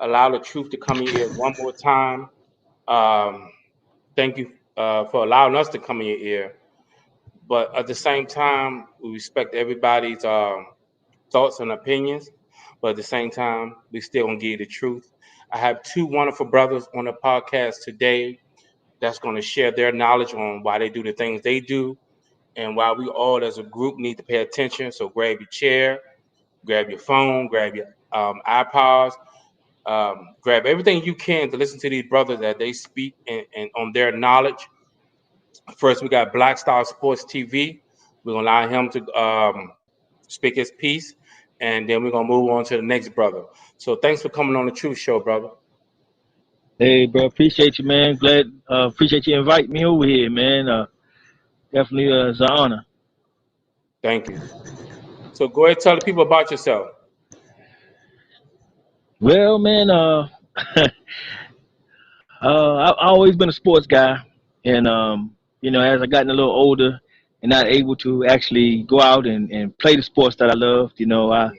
allow the truth to come in your ear one more time. Thank you for allowing us to come in your ear. But at the same time, we respect everybody's thoughts and opinions. But at the same time, we still gonna give you the truth. I have two wonderful brothers on the podcast today that's going to share their knowledge on why they do the things they do and why we all as a group need to pay attention. So grab your chair, grab your phone, grab your iPods, grab everything you can to listen to these brothers that they speak and on their knowledge. First, we got Black Star Sports TV. We're going to allow him to speak his piece, and then we're going to move on to the next brother. So thanks for coming on the Truth Show, brother. Hey, bro, appreciate you, man. Appreciate you inviting me over here, man. Definitely it's an honor. Thank you. So go ahead and tell the people about yourself. Well, man, I've always been a sports guy, and as I gotten a little older and not able to actually go out and play the sports that I loved, I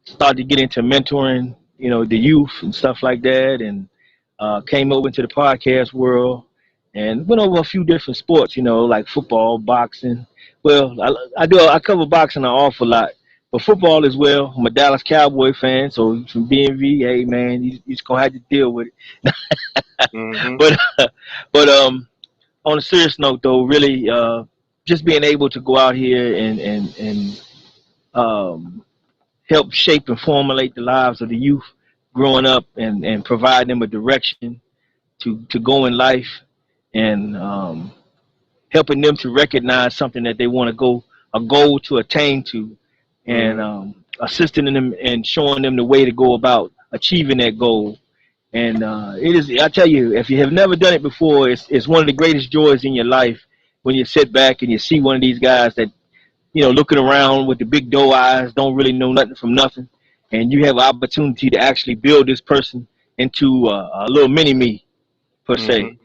started to get into mentoring, the youth and stuff like that, and came over into the podcast world and went over a few different sports, like football, boxing. Well, I cover boxing an awful lot, but football as well. I'm a Dallas Cowboy fan, so from DMV, hey man, you just gonna have to deal with it. Mm-hmm. But on a serious note, though, really, just being able to go out here and help shape and formulate the lives of the youth growing up and provide them a direction to go in life and helping them to recognize something that they want to go, a goal to attain to, and assisting them and showing them the way to go about achieving that goal. And I tell you, if you have never done it before, it's one of the greatest joys in your life when you sit back and you see one of these guys that, looking around with the big doe eyes, don't really know nothing from nothing. And you have an opportunity to actually build this person into a little mini-me, per se.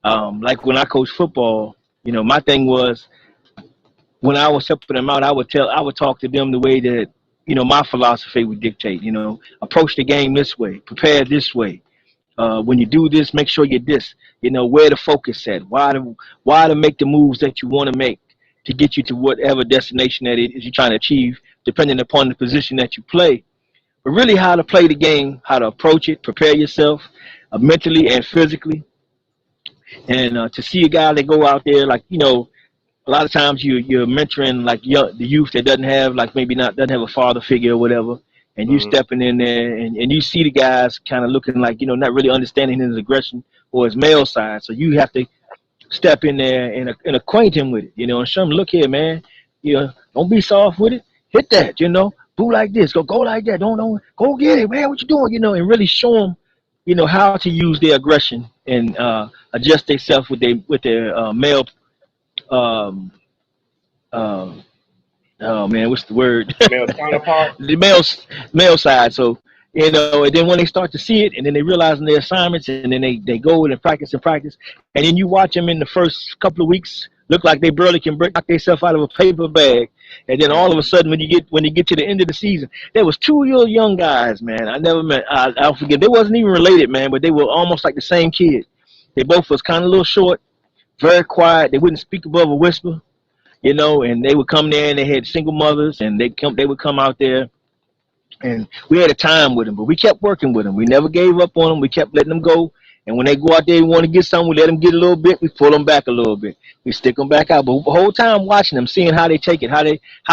Like when I coach football, my thing was when I was helping them out, I would talk to them the way that, my philosophy would dictate, approach the game this way, prepare this way. When you do this, make sure you're this, where the focus at, why to make the moves that you want to make to get you to whatever destination that it is you're trying to achieve, depending upon the position that you play. But really how to play the game, how to approach it, prepare yourself mentally and physically. And to see a guy that go out there, like, a lot of times you're mentoring like the youth that doesn't have a father figure or whatever, and you stepping in there and you see the guys kind of looking like, not really understanding his aggression or his male side. So you have to step in there and acquaint him with it, and show him, look here, man, don't be soft with it. Hit that, do like this, go like that. Don't go get it, man. What you doing, and really show them, how to use their aggression and adjust themselves with their male. Oh man, what's the word? Male counterpart. The male side. So, and then when they start to see it, and then they realize in their assignments, and then they go and practice, and then you watch them in the first couple of weeks look like they barely can knock themselves out of a paper bag, and then all of a sudden when you get to the end of the season, there was two little young guys, man. I'll forget. They wasn't even related, man, but they were almost like the same kid. They both was kind of a little short, very quiet. They wouldn't speak above a whisper, and they would come there and they had single mothers, and they would come out there, and we had a time with them, but we kept working with them. We never gave up on them. We kept letting them go. And when they go out there and want to get something, we let them get a little bit. We pull them back a little bit. We stick them back out. But the whole time watching them, seeing how they take it, how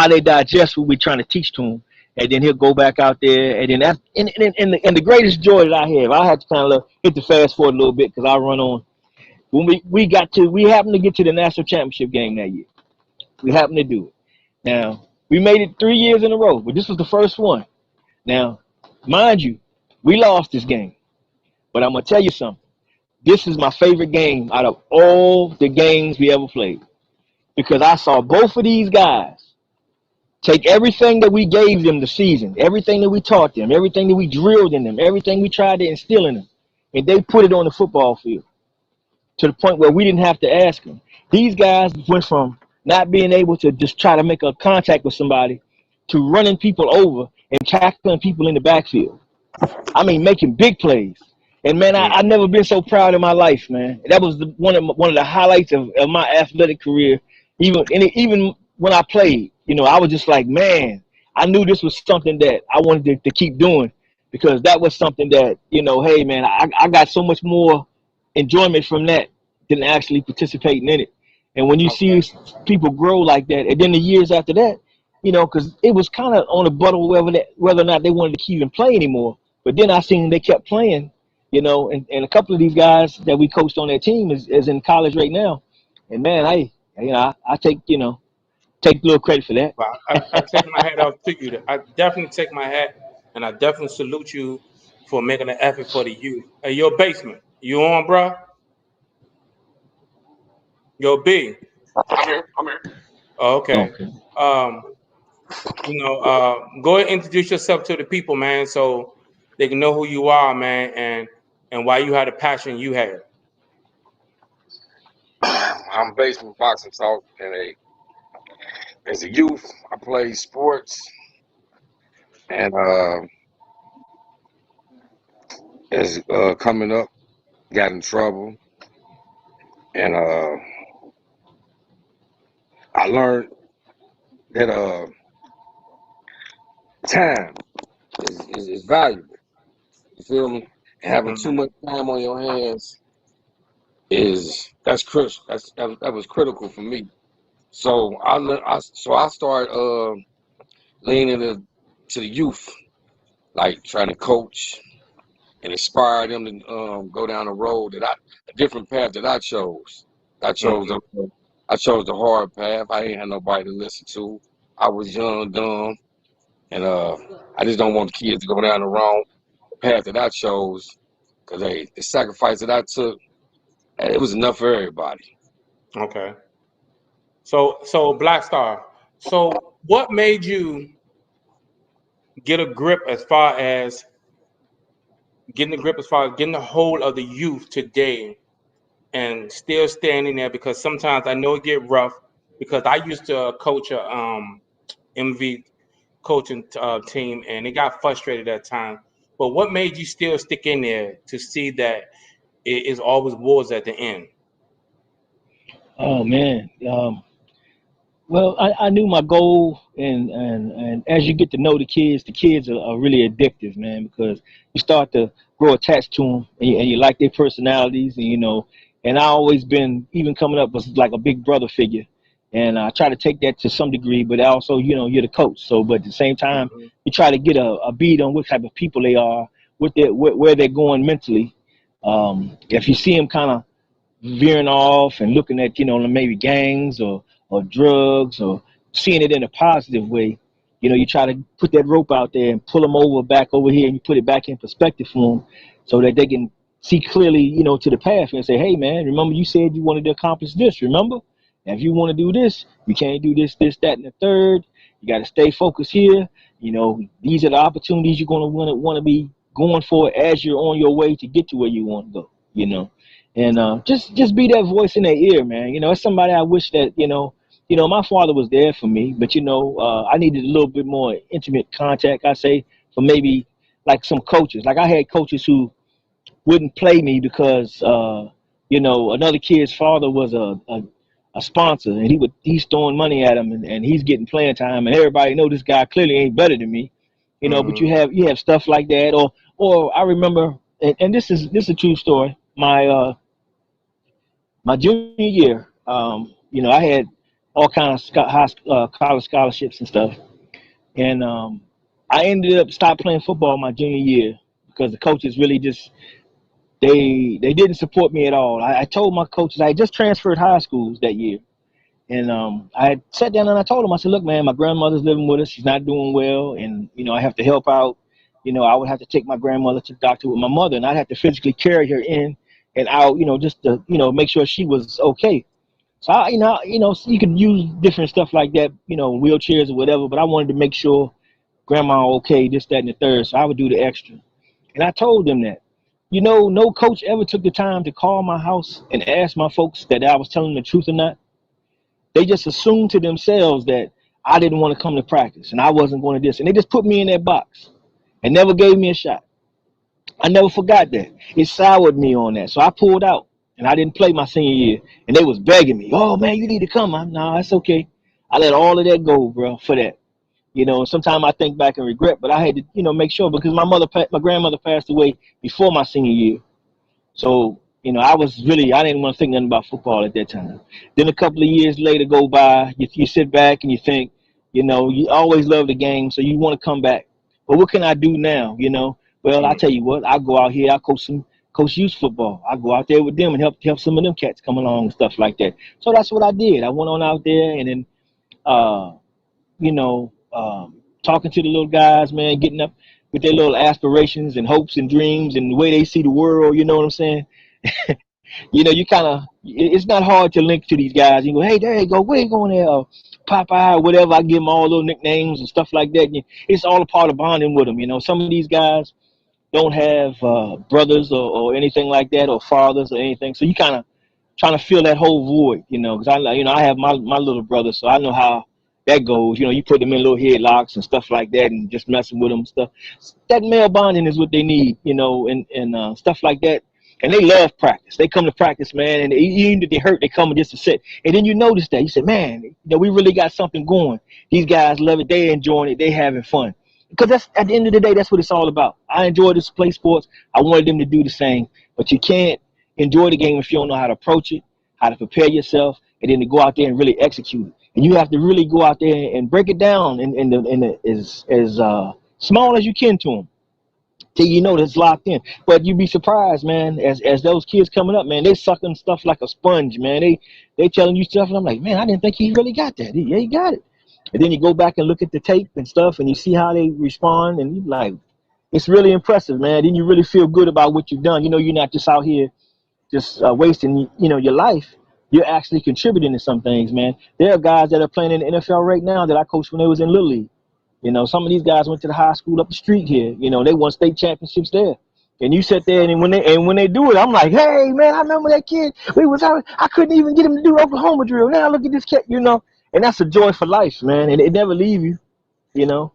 they digest what we're trying to teach to them. And then he'll go back out there. And then and the greatest joy that I have, I had to kind of hit the fast forward a little bit because I run on. When we happened to get to the national championship game that year. We happened to do it. Now, we made it 3 years in a row, but this was the first one. Now, mind you, we lost this game. But I'm going to tell you something. This is my favorite game out of all the games we ever played. Because I saw both of these guys take everything that we gave them the season, everything that we taught them, everything that we drilled in them, everything we tried to instill in them, and they put it on the football field to the point where we didn't have to ask them. These guys went from not being able to just try to make a contact with somebody to running people over and tackling people in the backfield. I mean, making big plays. And man, I Mm-hmm. never been so proud in my life, man. That was one of the highlights of my athletic career. Even when I played, I was just like, man, I knew this was something that I wanted to keep doing because that was something that hey man, I got so much more enjoyment from that than actually participating in it. And when you Okay. see people grow like that, and then the years after that, because it was kind of on the bubble whether or not they wanted to keep even play anymore. But then I seen they kept playing, and a couple of these guys that we coached on that team is in college right now. And man, I take a little credit for that. Well, I take my hat off to you. I definitely take my hat, and I definitely salute you for making an effort for the youth. Hey, your basement, you on, bro? Yo, B. I'm here. I'm here. Oh, okay. Okay. Um, go ahead and introduce yourself to the people, man, so they can know who you are, man, and why you had the passion you had. I'm based from boxing talk, and as a youth, I played sports, and as coming up, got in trouble, and I learned that time is valuable. You feel me? And having too Mm-hmm. much time on your hands that's crucial. That was critical for me. So I started leaning to the youth, like trying to coach and inspire them to go down a different path that I chose. I chose Mm-hmm. a, I chose the hard path. I ain't had nobody to listen to. I was young, dumb, and I just don't want the kids to go down the wrong path that I chose. Cause the sacrifice that I took, it was enough for everybody. Okay. So Black Star. So what made you get a grip as far as getting a hold of the youth today and still standing there? Because sometimes I know it get rough because I used to coach a MV coaching team and it got frustrated at times. But what made you still stick in there to see that it is always wars at the end? Oh man. Well, I knew my goal, and as you get to know the kids are really addictive, man, because you start to grow attached to them, and you like their personalities, and I always been, even coming up, was like a big brother figure, and I try to take that to some degree, but also, you're the coach, so, but at the same time, Hmm. you try to get a beat on what type of people they are, where they're going mentally. If you see them kind of veering off and looking at maybe gangs or drugs or seeing it in a positive way, you try to put that rope out there and pull them over back over here, and you put it back in perspective for them so that they can see clearly, to the path, and say, hey man, remember you said you wanted to accomplish this, remember? And if you want to do this, you can't do this, that, and the third. You got to stay focused here. These are the opportunities you're going to want to be going for as you're on your way to get to where you want to go. And just be that voice in their ear, man. It's somebody I wish that my father was there for me, but I needed a little bit more intimate contact. I say for maybe like some coaches. Like I had coaches who wouldn't play me because another kid's father was a sponsor, and he's throwing money at him, and he's getting playing time, and everybody know this guy clearly ain't better than me. But Hmm. you have stuff like that, or I remember, and this is a true story. My junior year, I had all kind of college scholarships and stuff, and I ended up stopped playing football my junior year because the coaches really just they didn't support me at all. I told my coaches I had just transferred high schools that year, and I had sat down and I told them, I said, look, man, my grandmother's living with us. She's not doing well, and I have to help out. I would have to take my grandmother to the doctor with my mother, and I'd have to physically carry her in and out, just to make sure she was okay. So so you could use different stuff like that, wheelchairs or whatever. But I wanted to make sure grandma okay, this, that, and the third. So I would do the extra. And I told them that. No coach ever took the time to call my house and ask my folks that I was telling them the truth or not. They just assumed to themselves that I didn't want to come to practice and I wasn't going to this. And they just put me in that box and never gave me a shot. never forgot that. It soured me on that. So I pulled out and I didn't play my senior year. And they was begging me, oh man, you need to come. I'm no, that's okay. I let all of that go, bro, for that. Sometimes I think back and regret, but I had to, make sure because my grandmother passed away before my senior year. So, I didn't want to think nothing about football at that time. Then a couple of years later go by, you sit back and you think, you always love the game, so you want to come back. But what can I do now? Well, I Mm. tell you what, I go out here, I coach youth football. I go out there with them and help some of them cats come along and stuff like that. So that's what I did. I went on out there and then, talking to the little guys, man, getting up with their little aspirations and hopes and dreams and the way they see the world. You know what I'm saying? You kind of, it's not hard to link to these guys. You go, hey, there you go, where you going there? Popeye, or whatever. I give them all little nicknames and stuff like that. It's all a part of bonding with them. Some of these guys don't have brothers or anything like that or fathers or anything. So you kind of trying to fill that whole void, because I have my little brother, so I know how that goes. You put them in little headlocks and stuff like that, and just messing with them and stuff. That male bonding is what they need, and stuff like that. And they love practice. They come to practice, man, and even if they hurt, they come just to sit. And then you notice that you say, man, we really got something going. These guys love it. They enjoying it. They having fun. Because that's at the end of the day, that's what it's all about. I enjoy this play sports. I wanted them to do the same, but you can't enjoy the game if you don't know how to approach it, how to prepare yourself, and then to go out there and really execute it. And you have to really go out there and break it down as small as you can to them till you know that's locked in. But you'd be surprised, man, as those kids coming up, man, they sucking stuff like a sponge, man. They telling you stuff, and I'm like, man, I didn't think he really got that. Yeah, he got it. And then you go back and look at the tape and stuff, and you see how they respond, and you like, it's really impressive, man. Then you really feel good about what you've done. You're not just out here just wasting your life. You're actually contributing to some things, man. There are guys that are playing in the NFL right now that I coached when they was in Little League. Some of these guys went to the high school up the street here. They won state championships there. And you sit there and when they do it, I'm like, hey man, I remember that kid. We was out. I couldn't even get him to do Oklahoma drill. Now look at this kid, and that's a joy for life, man. And it never leave you, you know.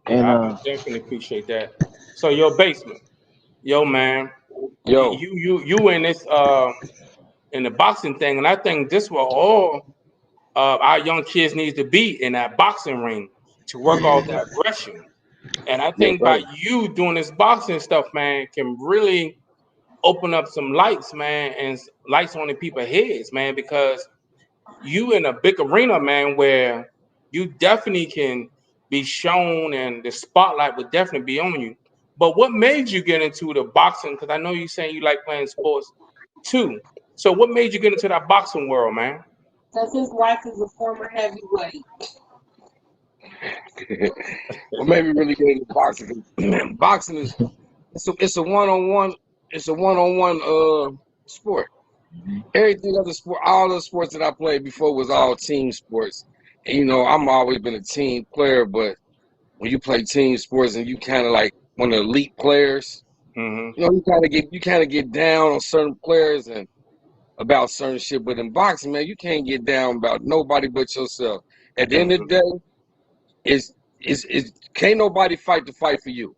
Yeah, And I definitely appreciate that. So your basement, yo man, Yo, you in this in the boxing thing, and I think this will all our young kids need to be in that boxing ring to work off that aggression. And I yes, think sir. by you doing this boxing stuff, man, can really open up some lights, man, and lights on the people's heads, man, because you in a big arena, man, where you definitely can be shown and the spotlight would definitely be on you. But what made you get into the boxing? Because I know you saying you like playing sports too. So what made you get into that boxing world, man? Because his wife is a former heavyweight. What made me really get into boxing? 'Cause boxing is it's a one on one sport. Everything other sport, all the sports that I played before was all team sports. And I'm always been a team player, but when you play team sports and you kind of like one of the elite players, Mm-hmm. you kind of get down on certain players and about certain shit. But in boxing, man, you can't get down about nobody but yourself. At the end of the Mm-hmm. day, it's can't nobody fight the fight for you.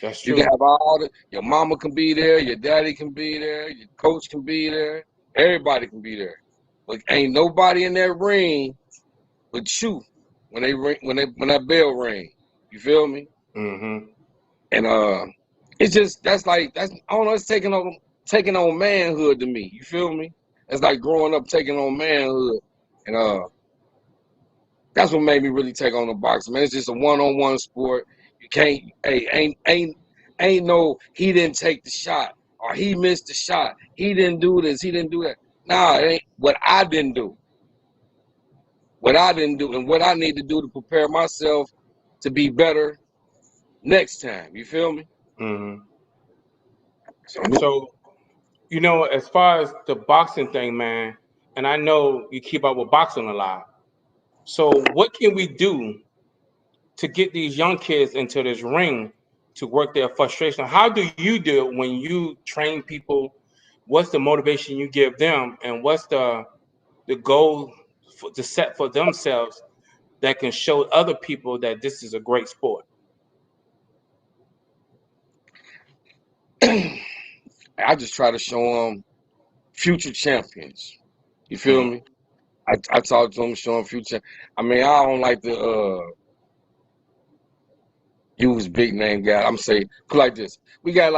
That's You can true. have your mama can be there, your daddy can be there, your coach can be there, everybody can be there. But ain't nobody in that ring but you when they ring when that bell ring. You feel me? Mm-hmm. And it's just that's I don't know, it's taking on manhood to me. You feel me? It's like growing up taking on manhood. And that's what made me really take on the boxing, man. It's just a one-on-one sport. You can't, hey, ain't no he didn't take the shot or he missed the shot. He didn't do this. He didn't do that. Nah, it ain't what I didn't do. What I didn't do and what I need to do to prepare myself to be better next time. You feel me? Mm-hmm. So So, as far as the boxing thing, man, and I know you keep up with boxing a lot. So, what can we do to get these young kids into this ring to work their frustration? How do you do it when you train people? What's the motivation you give them, and what's the goal to set for themselves that can show other people that this is a great sport? I just try to show them future champions. You feel Mm-hmm. me? I talk to them, show them future. I mean, I don't like to use big name guys. I'm saying put like this. We got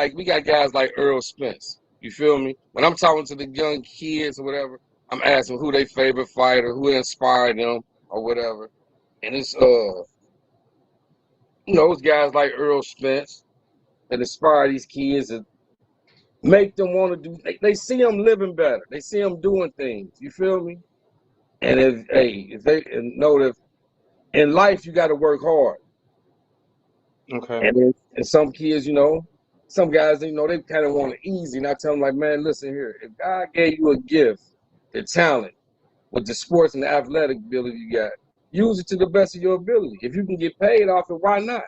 guys like Earl Spence. You feel me? When I'm talking to the young kids or whatever, I'm asking who their favorite fighter, who inspired them or whatever. And it's those guys like Earl Spence that inspire these kids and make them want to do. They see them living better. They see them doing things. You feel me? And if they know that in life you got to work hard. Okay. And some kids, some guys, they kind of want it easy. And I tell them like, man, listen here. If God gave you a gift, the talent, with the sports and the athletic ability you got, use it to the best of your ability. If you can get paid off it, why not?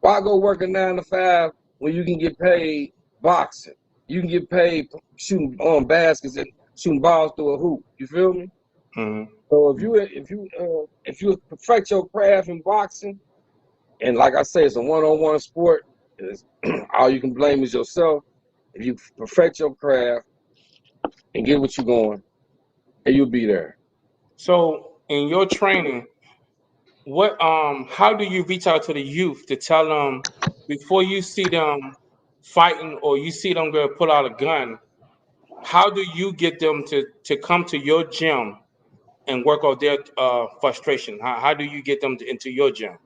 Why go work a 9 to 5 when you can get paid boxing? You can get paid shooting baskets and shooting balls through a hoop. You feel me? Mm-hmm. So if you perfect your craft in boxing, and like I say, it's a one-on-one sport, all you can blame is yourself. If you perfect your craft and get what you're going, and you'll be there. So in your training, how do you reach out to the youth to tell them before you see them fighting or you see them go pull out a gun? How do you get them to come to your gym and work out their frustration? How do you get them into your gym?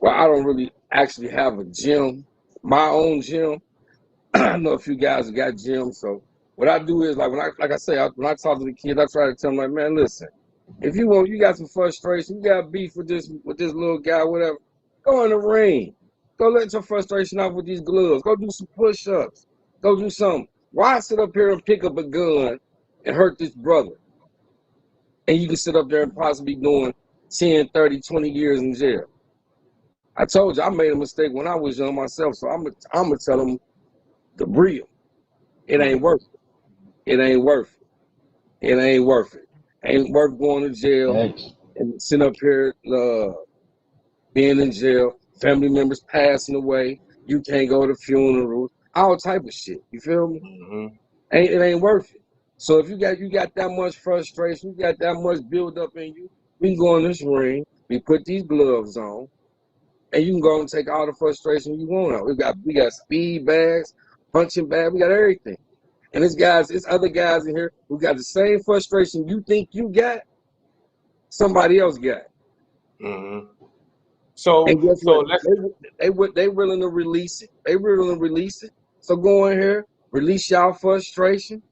Well, I don't really actually have a gym, my own gym. I know a few guys that got gyms. So what I do is like like I say, when I talk to the kids, I try to tell them like, man, listen, if you got some frustration, you got beef with this little guy, whatever, go in the ring. Go let your frustration out with these gloves. Go do some push-ups. Go do something. Why sit up here and pick up a gun and hurt this brother? And you can sit up there and possibly doing 10, 30, 20 years in jail. I told you I made a mistake when I was young myself, so I'm gonna tell them the real. It ain't worth it. It ain't worth it. It ain't worth it. Ain't worth going to jail Thanks. and sitting up here being in jail, family members passing away, you can't go to funerals, all type of shit. You feel me? Mm-hmm. It ain't worth it. So if you got that much frustration, you got that much build up in you, we can go in this ring, we put these gloves on, and you can go and take all the frustration you want out. We got speed bags, punching bags, we got everything. And it's other guys in here who got the same frustration you think you got, somebody else got. Mm-hmm. And So guess what? let's They willing to release it. They willing to release it. So go in here, release y'all frustration,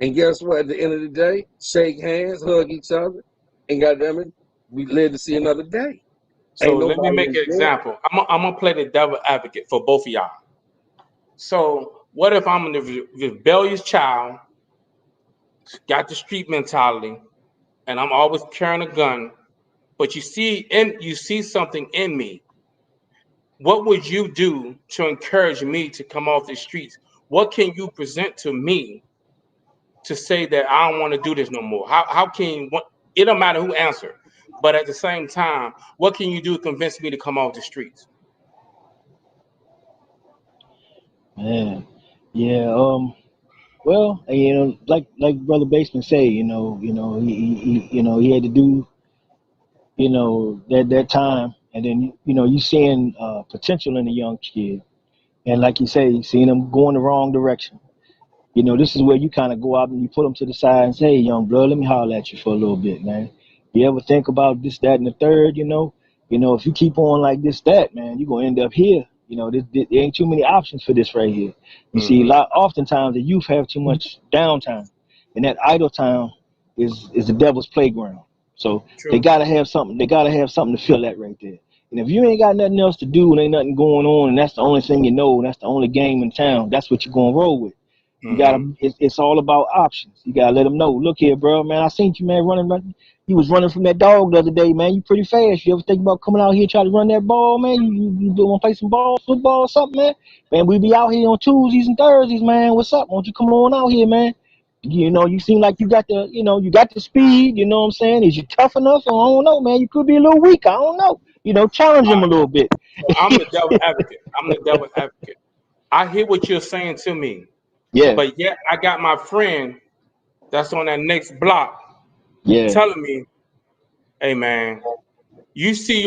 and guess what? At the end of the day, shake hands, hug each other, and goddamn it, we live to see another day. so Ain't let me nobody make in an jail. example. I'm gonna play the devil advocate for both of y'all. So what if I'm a rebellious child, got the street mentality, and I'm always carrying a gun, but you see something in me. What would you do to encourage me to come off the streets? What can you present to me to say that I don't want to do this no more? How can what it don't matter who answer, but at the same time, what can you do to convince me to come off the streets? Man, yeah. Well, like Brother Baseman say, he had to do, that time, and then you seeing potential in a young kid, and like you say, seeing them going the wrong direction. This is where you kind of go out and you put them to the side and say, hey, young blood, let me holler at you for a little bit, man. You ever think about this, that, and the third, if you keep on like this, that, man, you're going to end up here. There ain't too many options for this right here. You see, Mm-hmm. oftentimes the youth have too much downtime, and that idle time is the devil's playground. So they True. gotta have something. They gotta have something to fill that right there. And if you ain't got nothing else to do and ain't nothing going on, and that's the only thing and that's the only game in town, that's what you're gonna roll with. You gotta. Mm-hmm. It's all about options. You gotta let them know. Look here, bro, man. I seen you, man, running. You was running from that dog the other day, man. You pretty fast. You ever think about coming out here trying to run that ball, man? You want to play some ball, football, or something, man? Man, we be out here on Tuesdays and Thursdays, man. What's up? Won't you come on out here, man? You seem like you got the speed. You know what I'm saying? Is you tough enough? I don't know, man. You could be a little weak. I don't know. Challenge All him a right. little bit. So I'm the devil advocate. I'm the devil advocate. I hear what you're saying to me, Yeah, but yet I got my friend that's on that next block yeah, telling me, "Hey man, I see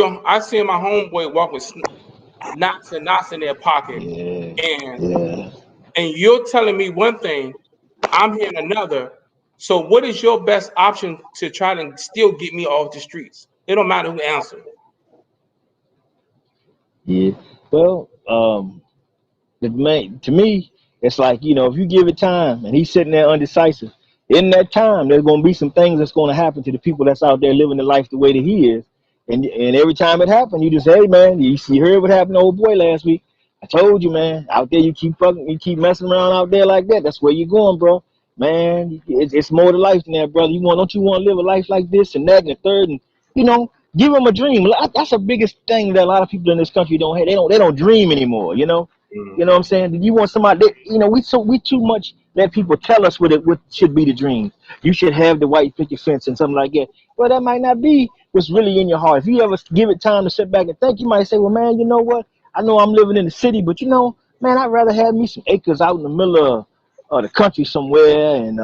my homeboy walk with knots and knots in their pocket, yeah, and yeah. you're telling me one thing, I'm hearing another. So what is your best option to try to still get me off the streets? It don't matter who answers. Yeah. Well, the main to me, it's like, if you give it time and he's sitting there undecisive, in that time there's gonna be some things that's gonna happen to the people that's out there living the life the way that he is. And every time it happens, you just say, hey man, you heard what happened to old boy last week. I told you, man, out there you keep messing around out there like that. That's where you're going, bro. Man, it's more to life than that, brother. Don't you want to live a life like this and that and the third, and give them a dream. That's the biggest thing that a lot of people in this country don't have. They don't dream anymore. You know what I'm Mm-hmm. saying? You want somebody that, we too much let people tell us what should be the dream. You should have the white picket fence and something like that. Well, that might not be what's really in your heart. If you ever give it time to sit back and think, you might say, well, man, you know what? I know I'm living in the city, but man, I'd rather have me some acres out in the middle of the country somewhere and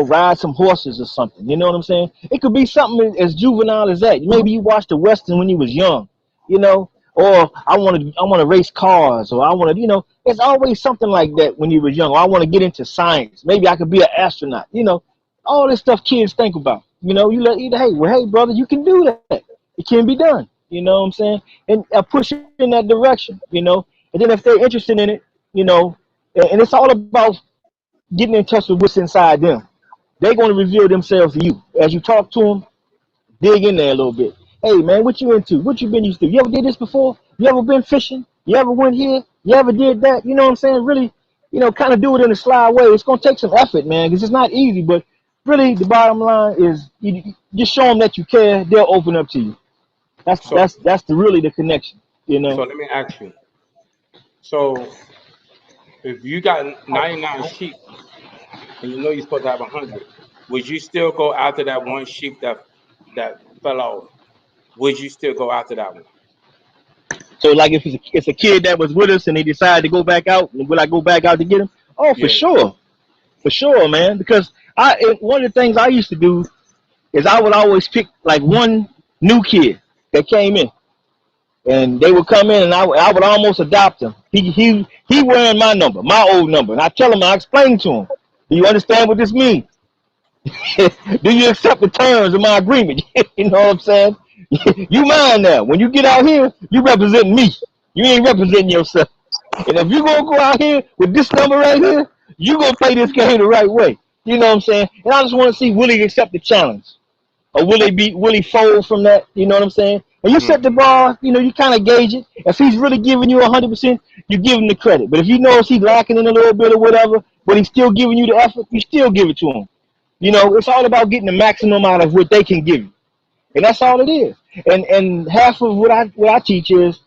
ride some horses or something. You know what I'm saying? It could be something as juvenile as that. Maybe you watched the Western when you was young, you know, or I want to race cars, or I want to, it's always something like that when you was young. Or I want to get into science. Maybe I could be an astronaut. All this stuff kids think about. Hey brother, you can do that. It can be done. You know what I'm saying? And push it in that direction. And then if they're interested in it, and it's all about getting in touch with what's inside them. They're going to reveal themselves to you as you talk to them. Dig in there a little bit. Hey man, what you into? What you been used to? You ever did this before? You ever been fishing? You ever went here? You ever did that? You know what I'm saying? Really, kind of do it in a sly way. It's gonna take some effort, man, because it's not easy. But really, the bottom line is you just show them that you care. They'll open up to you. That's So that's that's the really the connection. You so know. let me ask you. So if you got 99 sheep and you know you're supposed to have 100, would you still go after that one sheep that fell off? Would you still go after that one? So like if it's a kid that was with us and they decide to go back out, will I go back out to get him? Oh, Yeah. for sure, man. Because one of the things I used to do is I would always pick like one new kid that came in, and they would come in, and I would almost adopt him. He wearing my number, my old number, and I explain to him, do you understand what this means? Do you accept the terms of my agreement? You know what I'm saying? You mine now. When you get out here, you represent me. You ain't representing yourself. And if you gonna go out here with this number right here, you gonna play this game the right way. You know what I'm saying? And I just want to see, will he accept the challenge, or will he fold from that? You know what I'm saying? And you set the Mm-hmm. bar. You kind of gauge it. If he's really giving you 100%, you give him the credit. But if you know he's lacking in a little bit or whatever, but he's still giving you the effort, you still give it to him. It's all about getting the maximum out of what they can give you, and that's all it is. And half of what I teach is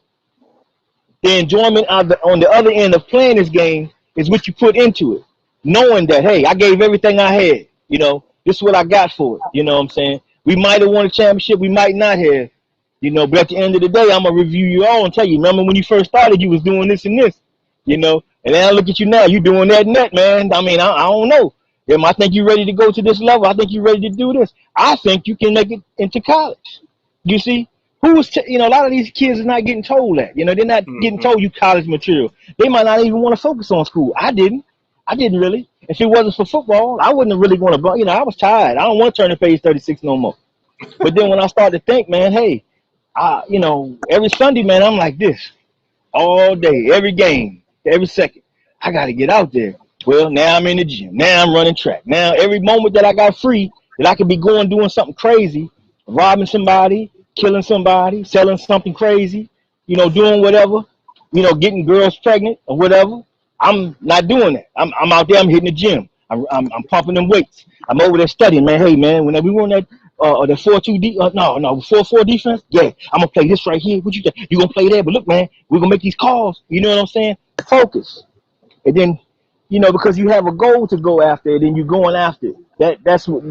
the enjoyment on the other end of playing this game is what you put into it, knowing that, hey, I gave everything I had. This is what I got for it. You know what I'm saying? We might have won a championship, we might not have. But at the end of the day, I'm gonna review you all and tell you. Remember when you first started, you was doing this and this. And then I look at you now, you doing that and that, man. I mean, I don't know. I think you're ready to go to this level. I think you're ready to do this. I think you can make it into college. You see, a lot of these kids are not getting told that. They're not getting Mm-hmm. told you college material. They might not even want to focus on school. I didn't. I didn't really. If it wasn't for football, I wouldn't have really want to. I was tired. I don't want to turn to page 36 no more. But then when I started to think, man, hey, every Sunday, man, I'm like this all day, every game, every second. I got to get out there. Well, now I'm in the gym. Now I'm running track. Now every moment that I got free, that I could be going doing something crazy, robbing somebody, killing somebody, selling something crazy, doing whatever, getting girls pregnant or whatever. I'm not doing that. I'm out there. I'm hitting the gym. I'm pumping them weights. I'm over there studying, man. Hey, man, when we run that the 4-2 no 4-4 defense, yeah, I'm gonna play this right here. What you think? You gonna play that? But look, man, we're gonna make these calls. You know what I'm saying? Focus. And then, because you have a goal to go after it, and you're going after it. That's what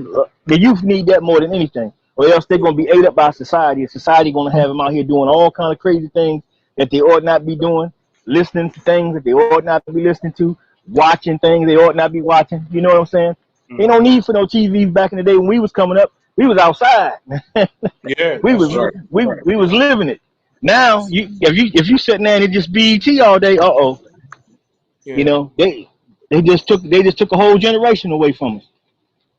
the youth need, that more than anything, or else they're gonna be ate up by society. And society gonna have them out here doing all kind of crazy things that they ought not be doing. listening to things that they ought not be listening to, watching things they ought not be watching. You know what I'm saying? Ain't no Mm-hmm. need for no TV back in the day when we was coming up. We was outside. Yeah, we that's was true. Right. we was living it. Now if you sitting there and it just BET all day, you Yeah, know they just took a whole generation away from us.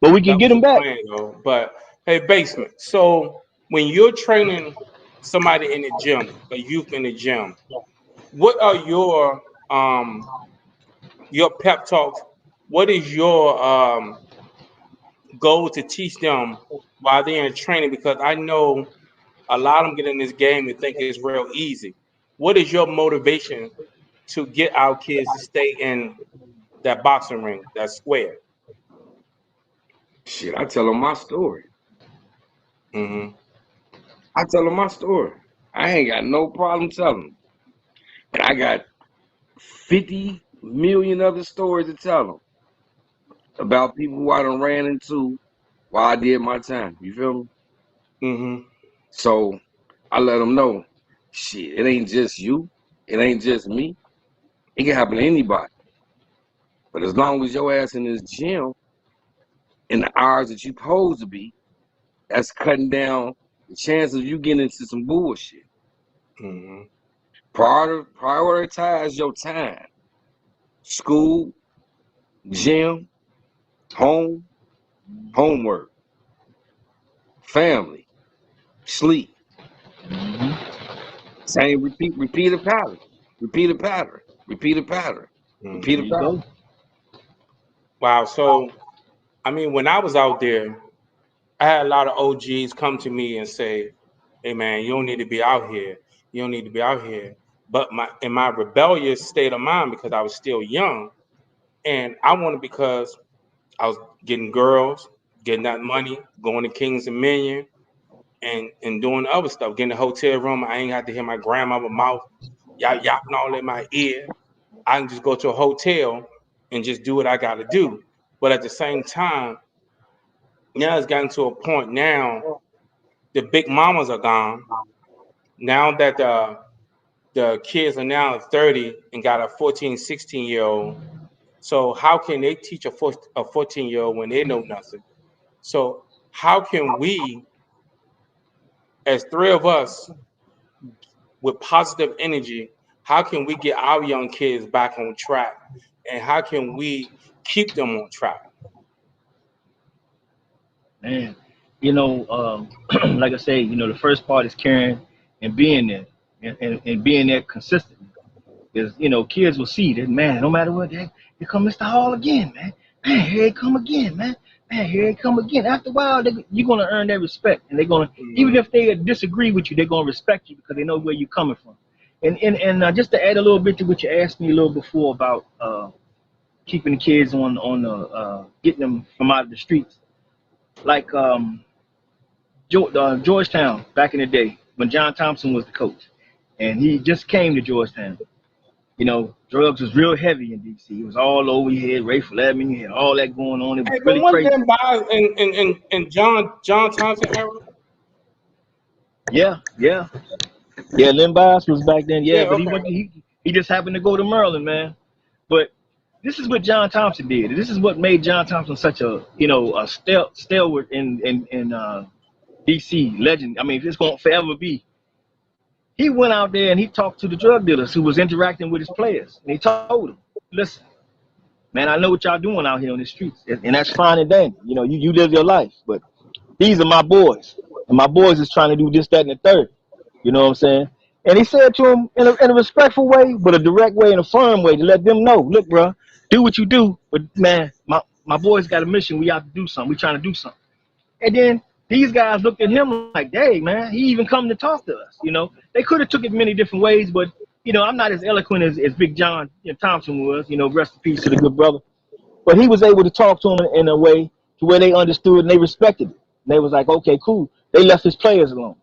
But we can that get was them the back. plan though. But hey, basement. So when you're training somebody in the gym, a youth in the gym, what are your pep talks? What is your goal to teach them while they're in training? Because I know a lot of them get in this game and think it's real easy. What is your motivation to get our kids to stay in that boxing ring, that square? Shit, I tell them my story. Mm-hmm. I tell them my story. I ain't got no problem telling them. And I got 50 million other stories to tell them about people who I done ran into while I did my time. You feel me? Mm-hmm. So I let them know, shit, it ain't just you. It ain't just me. It can happen to anybody. But as long as your ass in this gym in the hours that you supposed to be, that's cutting down the chances of you getting into some bullshit. Mm-hmm. Prioritize your time. School, gym, home, homework, family, sleep. Same repeat a pattern. Repeat a pattern. Repeat a pattern. Repeat There a Mm-hmm. you pattern. go. Wow. So I mean, when I was out there, I had a lot of OGs come to me and say, "Hey, man, you don't need to be out here. You don't need to be out here." But in my rebellious state of mind, because I was still young, and I wanted because I was getting girls, getting that money, going to Kings and Million, and doing other stuff, getting a hotel room. I ain't had to hear my grandmother mouth yapping all in my ear. I can just go to a hotel and just do what I got to do. But at the same time, now it's gotten to a point now the big mamas are gone. Now that the kids are now 30 and got a 14, 16-year old. So how can they teach a 14-year-old when they know nothing? So how can we, as three of us with positive energy, how can we get our young kids back on track? And how can we keep them on track? Man, like I say, the first part is caring and being there and being there consistently. Because, kids will see that, man, no matter what, here come Mr. Hall again, man. Man, here he come again, man. Man, here he come again. After a while, you're going to earn their respect. And they're going to, even Mm-hmm. if they disagree with you, they're going to respect you because they know where you're coming from. And just to add a little bit to what you asked me a little before about keeping the kids on the, getting them from out of the streets. Like, Georgetown back in the day when John Thompson was the coach, and he just came to Georgetown. Drugs was real heavy in D.C. It was all over. You had Ray Fleming, you had all that going on. It was Hey, but really one crazy. them by in John Thompson era? Yeah, yeah, yeah. Len Bias was back then. Yeah, Yeah, but he okay. went. He just happened to go to Maryland, man. But this is what John Thompson did. This is what made John Thompson such a stalwart in D.C. legend. I mean, it's gonna forever be. He went out there and he talked to the drug dealers who was interacting with his players, and he told them, "Listen, man, I know what y'all doing out here on the streets, and that's fine and dandy. You live your life, but these are my boys, and my boys is trying to do this, that, and the third. You know what I'm saying?" And he said to him in a respectful way, but a direct way and a firm way to let them know, look, bro, do what you do, but man, my boys got a mission. We have to do something. We trying to do something. And then these guys looked at him like, dang, man, he even come to talk to us. They could have took it many different ways, but I'm not as eloquent as Big John Thompson was. Rest in peace to the good brother. But he was able to talk to them in a way to where they understood and they respected it. And they was like, okay, cool. They left his players alone.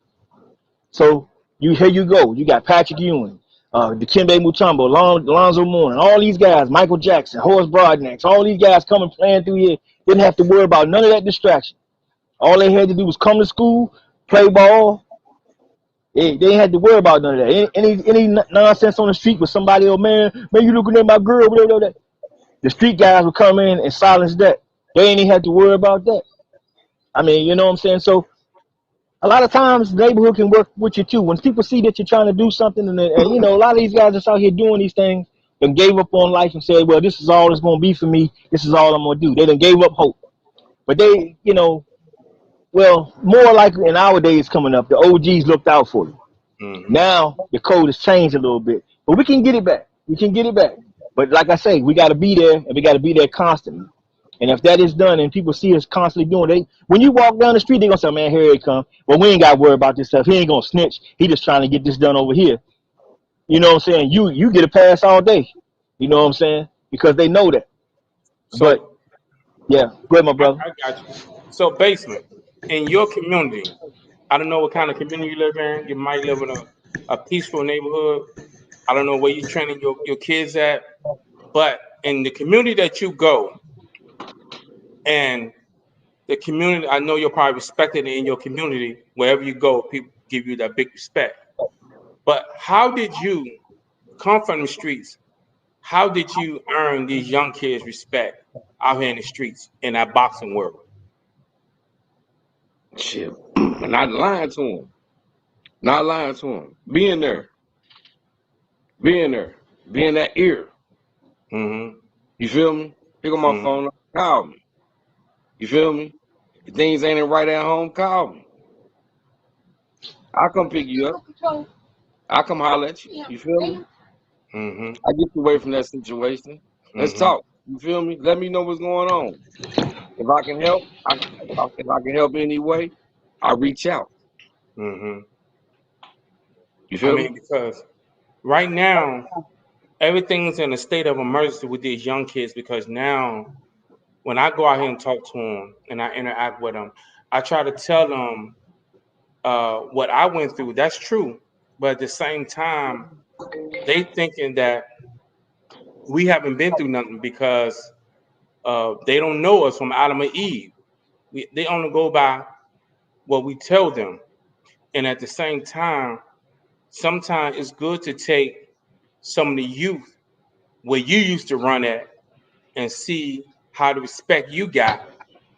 So here you go. You got Patrick Ewing, Dikembe Mutombo, Lonzo Moore, all these guys, Michael Jackson, Horace Broadnax, all these guys coming playing through here. Didn't have to worry about none of that distraction. All they had to do was come to school, play ball, They ain't had to worry about none of that. Any nonsense on the street with somebody, oh man, you looking at my girl, whatever. The street guys would come in and silence that. They ain't even had to worry about that. I mean, you know what I'm saying? So a lot of times the neighborhood can work with you too. When people see that you're trying to do something, and you know, a lot of these guys that's out here doing these things, then gave up on life and said, well, this is all it's going to be for me. This is all I'm going to do. They done gave up hope. But they, you know, well, more likely in our days coming up, the OGs looked out for you. Mm-hmm. Now the code has changed a little bit, but we can get it back. We can get it back. But like I say, we got to be there, and we got to be there constantly. And if that is done, and people see us constantly doing it, when you walk down the street, they're gonna say, "Man, here he come." Well, we ain't got to worry about this stuff. He ain't gonna snitch. He just trying to get this done over here. You know what I'm saying? You get a pass all day. You know what I'm saying? Because they know that. But So yeah, go ahead, my brother. I got you. So basement in your community, I don't know what kind of community you live in. You might live in a peaceful neighborhood. I don't know where you're training your kids at, but in the community that you go, and the community, I know you're probably respected in your community. Wherever you go, people give you that big respect. But how did you come from the streets? How did you earn these young kids respect out here in the streets in that boxing world? Shit. Not lying to him. Not lying to him. Being there. Being there. Being that ear. Mm-hmm. You feel me? Pick up my Mm-hmm. phone up, call me. You feel me? If things ain't right at home, call me. I'll come pick you up. I'll come holler at you. You feel me? Mm-hmm. I get you away from that situation. Let's Mm-hmm. talk. You feel me? Let me know what's going on. If I can help, if I can help any way, I reach out. Mm-hmm. You I feel mean, me? because right now everything's in a state of emergency with these young kids. Because now, when I go out here and talk to them and I interact with them, I try to tell them what I went through. That's true, but at the same time, they thinking that we haven't been through nothing because they don't know us from Adam and Eve. They only go by what we tell them. And at the same time, sometimes it's good to take some of the youth where you used to run at and see how the respect you got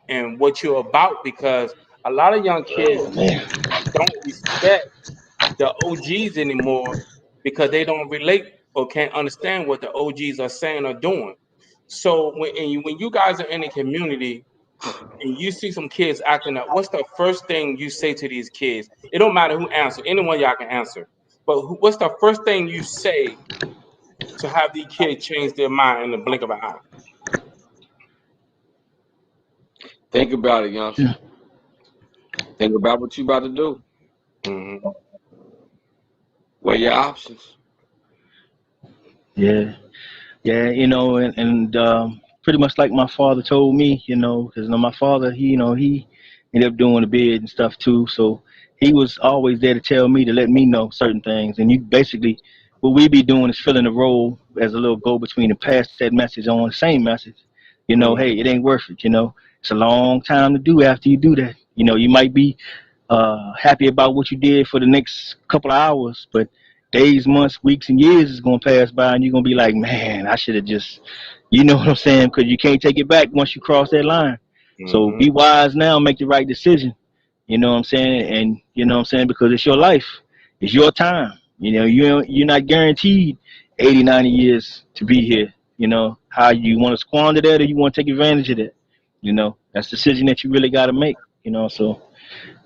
and what you're about, because a lot of young kids Oh man. don't respect the OGs anymore because they don't relate or can't understand what the OGs are saying or doing. So when you guys are in a community and you see some kids acting up, what's the first thing you say to these kids? It don't matter who answers. Anyone y'all can answer. But what's the first thing you say to have these kids change their mind in the blink of an eye? Think about it, youngster. Think about what you about to do. Mm-hmm. What are your options? Yeah. Yeah, you know, and pretty much like my father told me, you know, because you know, my father, he ended up doing the bid and stuff too. So he was always there to tell me to let me know certain things. And you basically, what we be doing is filling the role as a little go between and pass that message on, the same message. You know, hey, Mm-hmm. it ain't worth it. You know, it's a long time to do after you do that. You know, you might be happy about what you did for the next couple of hours, but days, months, weeks, and years is gonna pass by, and you're gonna be like, man, I should have just, you know what I'm saying? Because you can't take it back once you cross that line. So Mm-hmm. be wise now, make the right decision. You know what I'm saying? And you know what I'm saying, because it's your life, it's your time. You know, you're not guaranteed 80, 90 years to be here. You know how you want to squander that, or you want to take advantage of that. You know, that's a decision that you really got to make. You know, so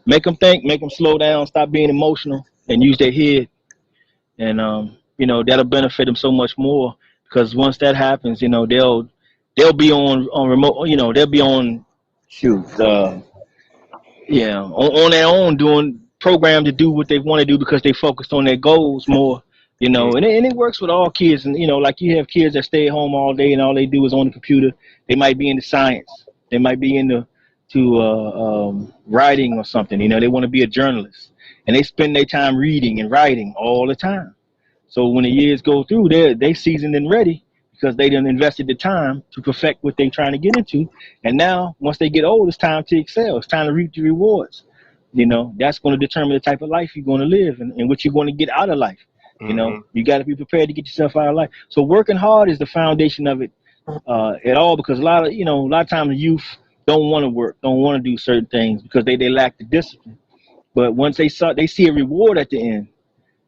make them think, make them slow down, stop being emotional, and use their head. And you know, that'll benefit them so much more, because once that happens, you know, they'll be on remote. You know, they'll be on shoot. Yeah, on their own, doing programmed to do what they want to do because they focused on their goals more. You know, and it works with all kids. And you know, like you have kids that stay at home all day and all they do is on the computer. They might be into science. They might be into writing or something. You know, they want to be a journalist, and they spend their time reading and writing all the time. So when the years go through, they seasoned and ready because they done invested the time to perfect what they're trying to get into. And now, once they get old, it's time to excel. It's time to reap the rewards. You know, that's going to determine the type of life you're going to live and what you're going to get out of life. You know, Mm-hmm. you got to be prepared to get yourself out of life. So working hard is the foundation of it at all, because a lot of times youth don't want to work, don't want to do certain things because they lack the discipline. But once they see a reward at the end,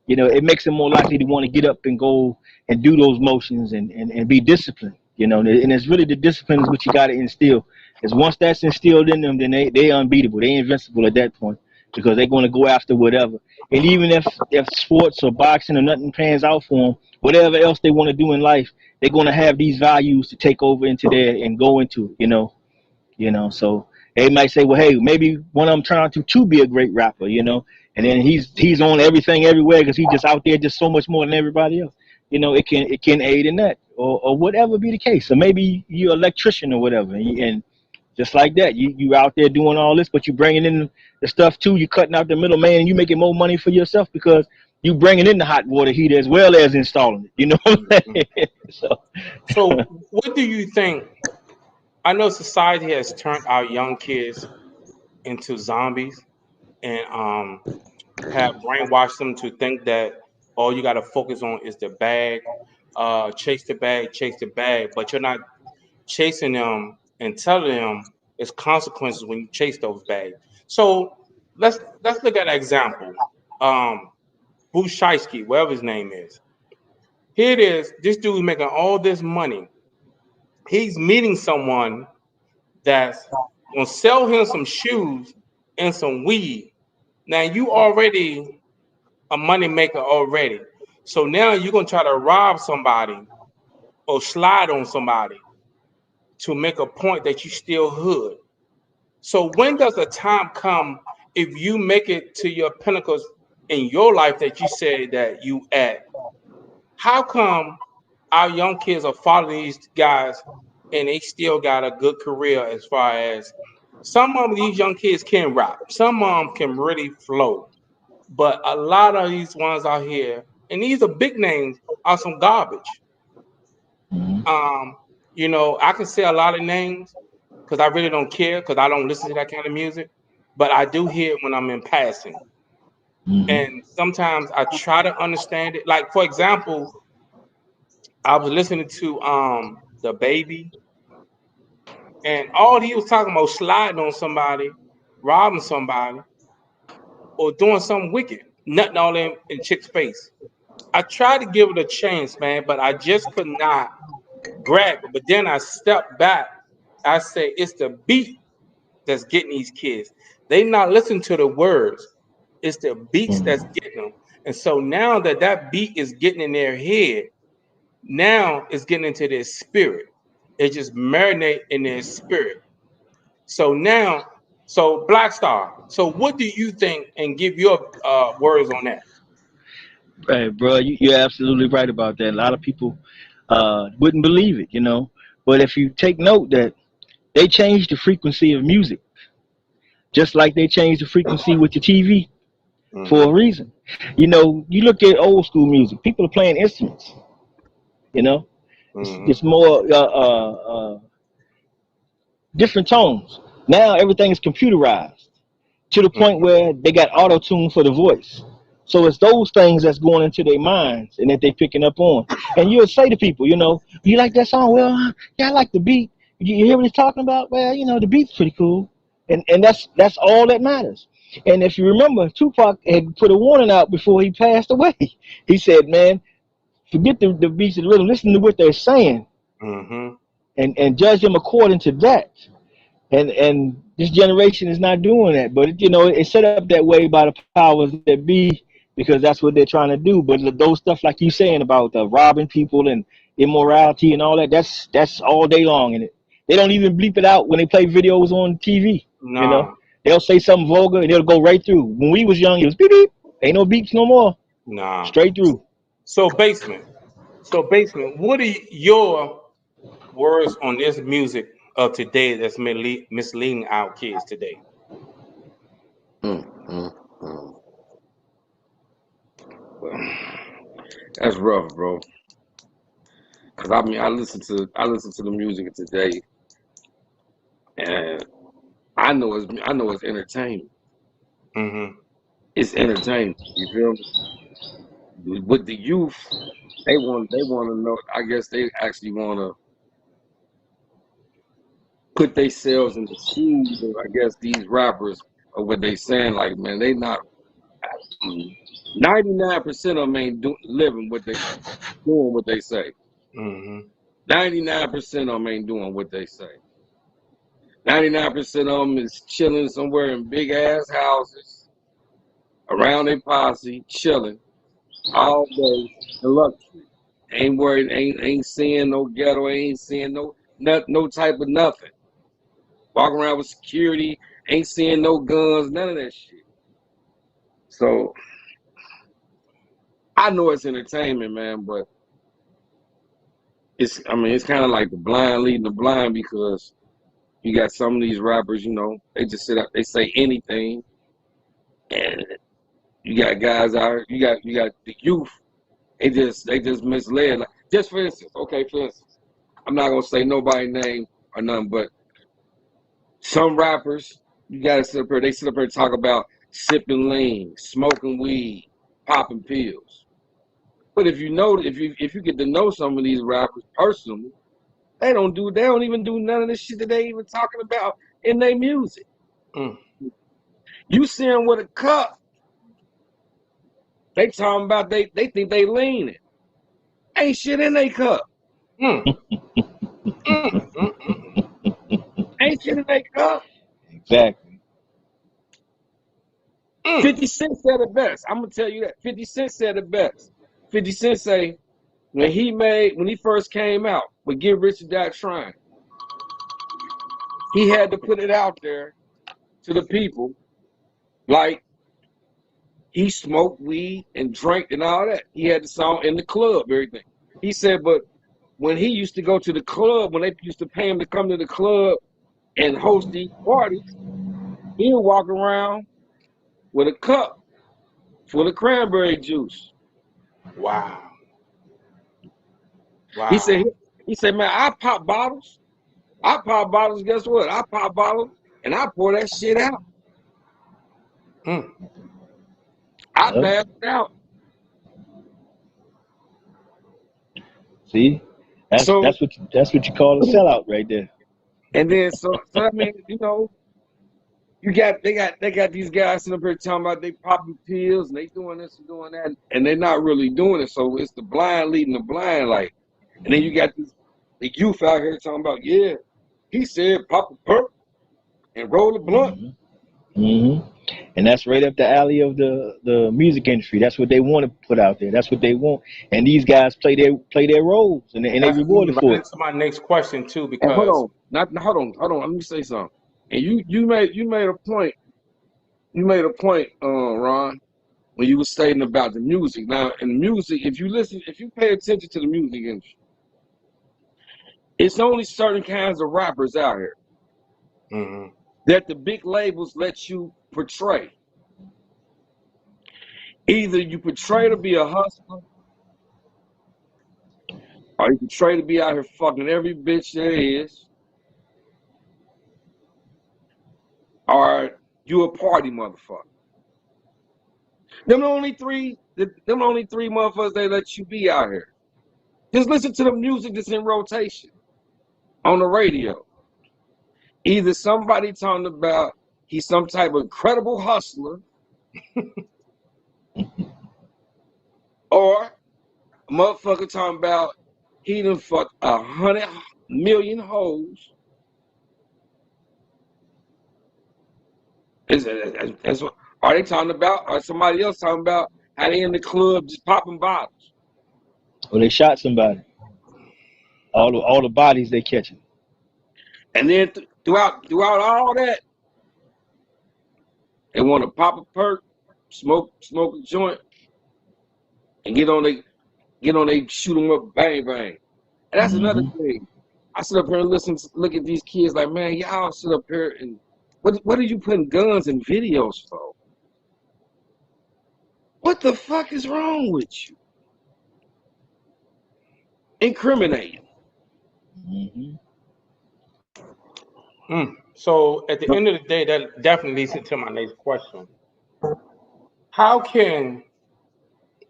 you know, it makes them more likely to want to get up and go and do those motions and be disciplined. You know, and it's really the discipline is what you got to instill. Because once that's instilled in them, then they unbeatable, they invincible at that point because they're going to go after whatever. And even if sports or boxing or nothing pans out for them, whatever else they want to do in life, they're going to have these values to take over into there and go into it. So they might say, well, hey, maybe one of them turn out to be a great rapper, and then he's on everything everywhere because he's just out there just so much more than everybody else. It can aid in that, or whatever be the case. So maybe you're an electrician or whatever, and just like that, you out there doing all this, but you bringing in the stuff too. You cutting out the middleman, and you making more money for yourself because you bringing in the hot water heater as well as installing it. You know what I'm Mm-hmm. saying? So So, what do you think? I know society has turned our young kids into zombies and have brainwashed them to think that all you got to focus on is the bag, chase the bag, but you're not chasing them and telling them it's consequences when you chase those bags. So let's look at an example. Um, Bushiski, whatever his name is. Here it is. This dude making all this money. He's meeting someone that's gonna sell him some shoes and some weed. Now you already a money maker already. So now you're gonna try to rob somebody or slide on somebody to make a point that you still hood. So when does the time come if you make it to your pinnacles in your life that you say that you at? How come our young kids are following these guys and they still got a good career as far as some of these young kids can rap, some of them can really flow, but a lot of these ones out here, and these are big names, are some garbage. mhm, Um, I can say a lot of names because I really don't care because I don't listen to that kind of music, but I do hear it when I'm in passing. mhm, And sometimes I try to understand it. Like for example, I was listening to the baby, and all he was talking about sliding on somebody, robbing somebody, or doing something wicked, nothing all in chick's face. I tried to give it a chance, man, but I just could not grab it. But then I stepped back. I say it's the beat that's getting these kids. They not listen to the words. It's the beats that's mhm, getting them. And so now that beat is getting in their head, now it's getting into their spirit. It just marinate in their spirit. So now, so Black Star. So what do you think? And give your words on that. right, bro. You're absolutely right about that. A lot of people wouldn't believe it, But if you take note that they changed the frequency of music, just like they changed the frequency with the TV for Mm-hmm. a reason. You look at old school music, people are playing instruments, you know? Mm-hmm. It's more different tones. Now everything is computerized to the point Mm-hmm. where they got auto tune for the voice. So it's those things that's going into their minds and that they picking up on. And you'll say to people, you like that song? Well, yeah, I like the beat. You hear what he's talking about? Well, the beat's pretty cool. And that's all that matters. And if you remember, Tupac had put a warning out before he passed away. He said, man, forget the beats and rhythm. Listen to what they're saying Mm-hmm. and judge them according to that. And this generation is not doing that, but it's set up that way by the powers that be because that's what they're trying to do. But those stuff like you saying about robbing people and immorality and all that, that's all day long in it. They don't even bleep it out when they play videos on TV. Nah, They'll say something vulgar and it'll go right through. When we was young, it was beep beep. Ain't no beeps no more. nah. Straight through. So basement. So basement. What are your words on this music of today that's misleading our kids today? Mm, mm, mm. Well, that's rough, bro. Cause I mean, I listen to the music of today, and I know it's entertainment. Mm-hmm. It's entertainment. You feel me? With the youth, they want to know. I guess they actually want to put themselves in the shoes of, I guess, these rappers or what they saying. Like, man, they not 99% of them ain't living what they doing what they say. Mm-hmm. 99% of them ain't doing what they say. 99% of them is chilling somewhere in big ass houses around their posse, chilling all day in luxury. Ain't worried, ain't seeing no ghetto, ain't seeing no type of nothing. Walking around with security, ain't seeing no guns, none of that shit. So I know it's entertainment, man, but it's kind of like the blind leading the blind because you got some of these rappers, they just sit up, they say anything, and you got guys out here, you got the youth, they just misled. Like, just for instance, I'm not gonna say nobody's name or nothing, but some rappers, you gotta sit up here, they sit up here and talk about sipping lean, smoking weed, popping pills. But if you get to know some of these rappers personally, they don't even do none of this shit that they even talking about in their music. Mm. You see them with a cup, they talking about they think they leaning. Ain't shit in their cup. Mm. Mm. Mm. Ain't shit in their cup. Exactly. Mm. 50 Cent said it best. I'm gonna tell you that. 50 Cent said it best. 50 Cent say when he first came out with Get Rich or Die Trying, he had to put it out there to the people like he smoked weed and drank and all that. He had the song in the club, everything. He said, but when he used to go to the club, when they used to pay him to come to the club and host these parties, he'll walk around with a cup full of cranberry juice. Wow. He Wow. said, he said, man, I pop bottles. I pop bottles. Guess what? I pop bottles and I pour that shit out. Mm. I Yep. pass it out. See, that's So, that's what that's what you call a sellout right there. and then so I mean, they got these guys sitting up here talking about they popping pills and they doing this and doing that, and they're not really doing it. So it's the blind leading the blind, like. And then you got the youth out here talking about, yeah, he said pop a perk and roll a blunt. Hmm. Hmm. And that's right up the alley of the music industry. That's what they want to put out there. That's what they want. And these guys play their roles, and they That's leading rewarded right for it. into my next question too, And hold because on, hold on. Let me say something. And you made a point. You made a point, Ron, when you were stating about the music. Now, in music, if you pay attention to the music industry, it's only certain kinds of rappers out here mm-hmm. that the big labels let you portray. Either you portray to be a hustler, or you portray to be out here fucking every bitch there is, or you a party motherfucker. Them the only three motherfuckers they let you be out here. Just listen to the music that's in rotation on the radio. Either somebody talking about he's some type of incredible hustler, or a motherfucker talking about he done fucked 100 million hoes. That's what are they talking about? Or somebody else talking about how they in the club just popping bottles? Or they shot somebody. All the bodies they catching. And then throughout all that, they want to pop a perk, smoke a joint, and get on they shoot 'em up, bang bang. And that's another Hmm. thing. I sit up here and look at these kids like, man, y'all sit up here and what are you putting guns in videos for? What the fuck is wrong with you? Incriminating. Hmm. So at the end of the day, that definitely leads into my next question. How can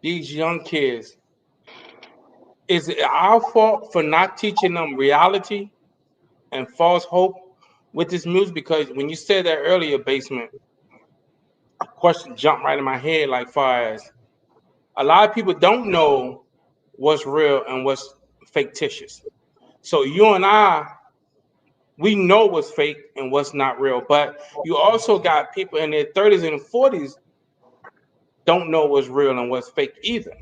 these young kids, is it our fault for not teaching them reality and false hope with this music? Because when you said that earlier, basement, a question jumped right in my head, like far as a lot of people don't know what's real and what's fictitious. So you and I, we know what's fake and what's not real. But you also got people in their 30s and 40s don't know what's real and what's fake either.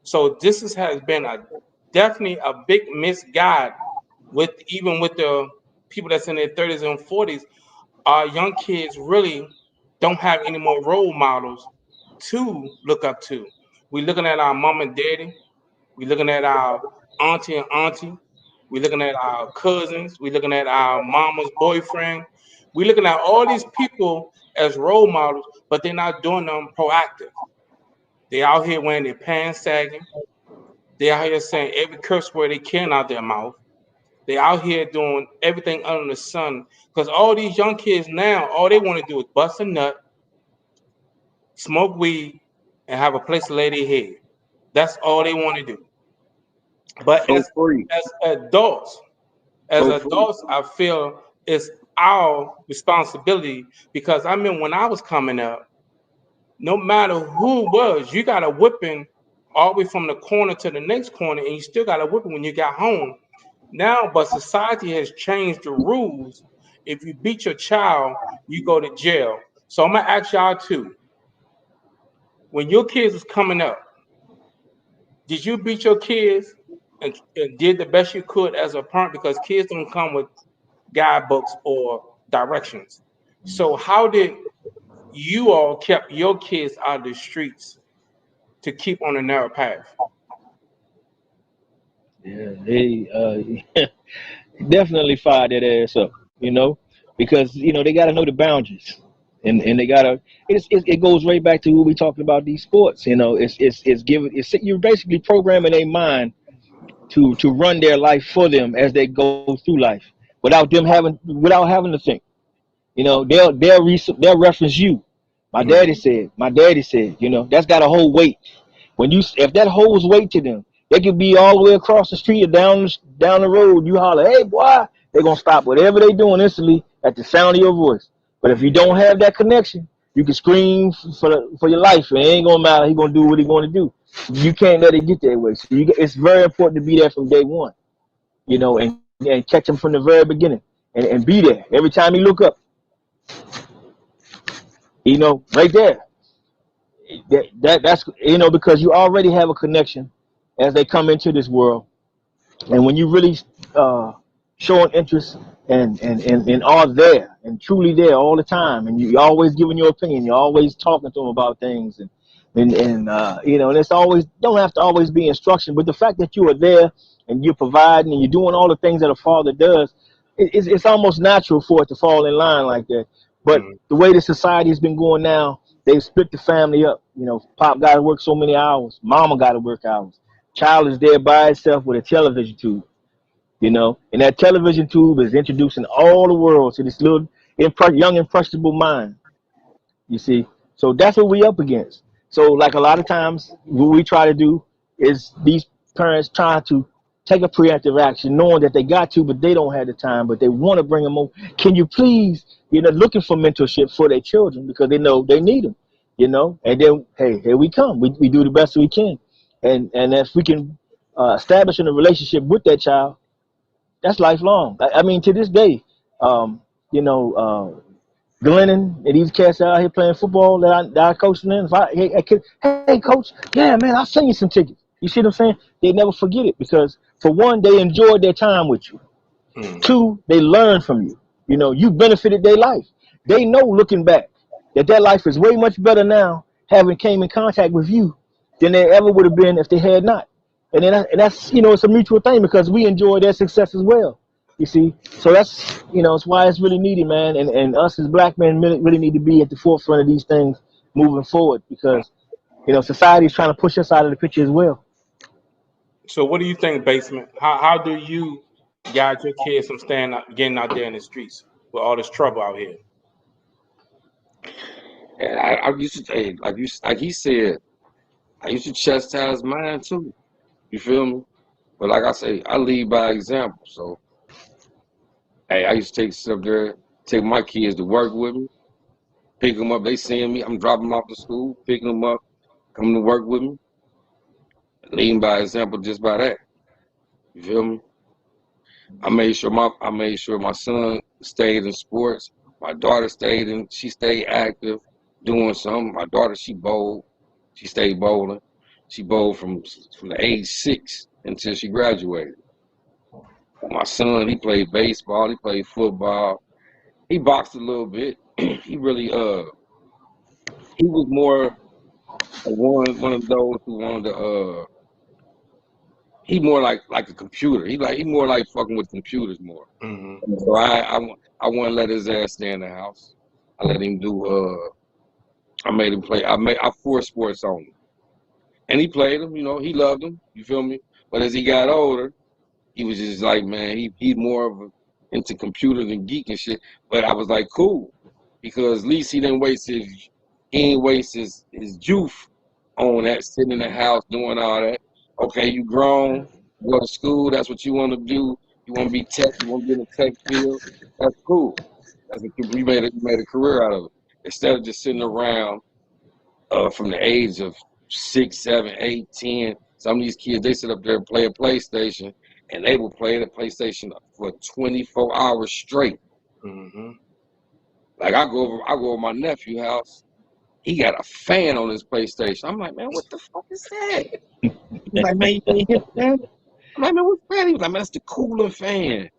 So has been a definitely a big misguide with even with the people that's in their 30s and 40s. Our young kids really don't have any more role models to look up to. We're looking at our mom and daddy. We're looking at our auntie and auntie. We're looking at our cousins. We're looking at our mama's boyfriend. We're looking at all these people as role models, but they're not doing them proactive. They out here wearing their pants sagging. They out here saying every curse word they can out their mouth. They out here doing everything under the sun. Because all these young kids now, all they want to do is bust a nut, smoke weed, and have a place to lay their head. That's all they want to do. But So free, as adults, as so free. adults, I feel it's our responsibility because I mean when I was coming up, no matter who it was, you got a whipping all the way from the corner to the next corner, and you still got a whipping when you got home. Now, but society has changed the rules. If you beat your child, you go to jail. So I'm gonna ask y'all too. When your kids was coming up, did you beat your kids and did the best you could as a parent? Because kids don't come with guidebooks or directions. So how did you all kept your kids out of the streets to keep on a narrow path? Yeah, they definitely fire that ass up, because they got to know the boundaries, and they gotta. It goes right back to what we talking about these sports. It's giving you're basically programming a mind to run their life for them as they go through life without having to think. They'll reference you. Mm, My daddy said, that's got a whole weight. If that holds weight to them, they could be all the way across the street or down the road. You holler, hey boy, they're gonna stop whatever they doing instantly at the sound of your voice. But if you don't have that connection, you can scream for your life, and it ain't gonna matter. He gonna do what he gonna do. You can't let it get that way. So it's very important to be there from day one, and catch him from the very beginning, and be there every time he look up. Right there. That's because you already have a connection as they come into this world, and when you really uh, show an interest and are there and truly there all the time, and you're always giving your opinion, you're always talking to them about things, and it's always don't have to always be instruction, but the fact that you are there and you're providing and you're doing all the things that a father does, it's almost natural for it to fall in line like that. But mm. the way the society has been going now, they've split the family up. Pop got to work so many hours, mama got to work hours. Child is there by itself with a television tube, and that television tube is introducing all the world to this little young impressionable mind. You see, so that's what we up against. So like a lot of times, what we try to do is these parents trying to take a preemptive action, knowing that they got to, but they don't have the time, but they want to bring them over. Can you please, looking for mentorship for their children because they know they need them, And then hey, here we come. We do the best we can, and if we can establish a relationship with that child, that's lifelong. I mean, to this day, um, you know. Glennon and these cats out here playing football that I coached them. If hey coach, yeah man, I'll send you some tickets. You see what I'm saying? They never forget it because for one, they enjoyed their time with you. Mm. Two, they learn from you. You benefited their life. They know looking back that their life is way much better now having came in contact with you than they ever would have been if they had not. And that's it's a mutual thing because we enjoy their success as well. You see, so it's why it's really needed, man. And us as black men really need to be at the forefront of these things moving forward because society is trying to push us out of the picture as well. So what do you think, basement? How do you guide your kids from getting out there in the streets with all this trouble out here? And I used to, hey, like he said, I used to chastise mine too. You feel me? But like I say, I lead by example. So, hey, I used to take stuff there, take my kids to work with me, pick them up. They seeing me. I'm dropping them off to school, picking them up, coming to work with me. Leading by example just by that. You feel me? I made sure my son stayed in sports. My daughter she stayed active, doing something. My daughter, she bowled. She stayed bowling. She bowled from the age 6 until she graduated. My son, he played baseball, he played football, he boxed a little bit. He really he was more of one of those who wanted to he more like a computer. He more like fucking with computers more. Mm-hmm. So I wouldn't let his ass stay in the house. I let him do I made him play I forced sports on him. And he played them, you know, he loved them, you feel me? But as he got older, he was just like, man, he more of into computers and geek and shit. But I was like, cool, because at least he ain't waste his youth on that, sitting in the house doing all that. Okay, you grown, you go to school, that's what you want to do. You want to be tech, you want to be in the tech field. That's cool. That's what you made a career out of it. Instead of just sitting around from the age of 6, 7, 8, 10. Some of these kids, they sit up there and play a PlayStation, and they will play the PlayStation for 24 hours straight. Mm-hmm. Like I go over my nephew's house. He got a fan on his PlayStation. I'm like, man, what the fuck is that? He's like, man, you ain't hit that? I'm like, man, what's that? He was like, man, that's the cooling fan.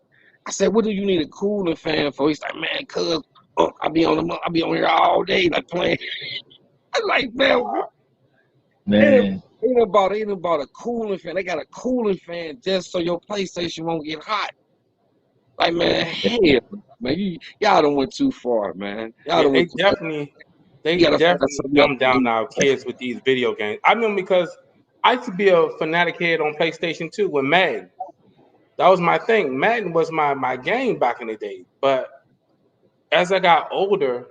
I said, what do you need a cooling fan for? He's like, man, cuz I be on here all day, like playing. I'm like, man, what? Man, Ain't about a cooling fan. They got a cooling fan just so your PlayStation won't get hot. Like, man, hell, man, y'all done went too far, man. Y'all Yeah, done they went too far. definitely You they gotta find definitely something else dumb to down do. our kids with these video games. I mean, because I used to be a fanatic head on PlayStation 2 with Madden. That was my thing. Madden was my game back in the day. But as I got older,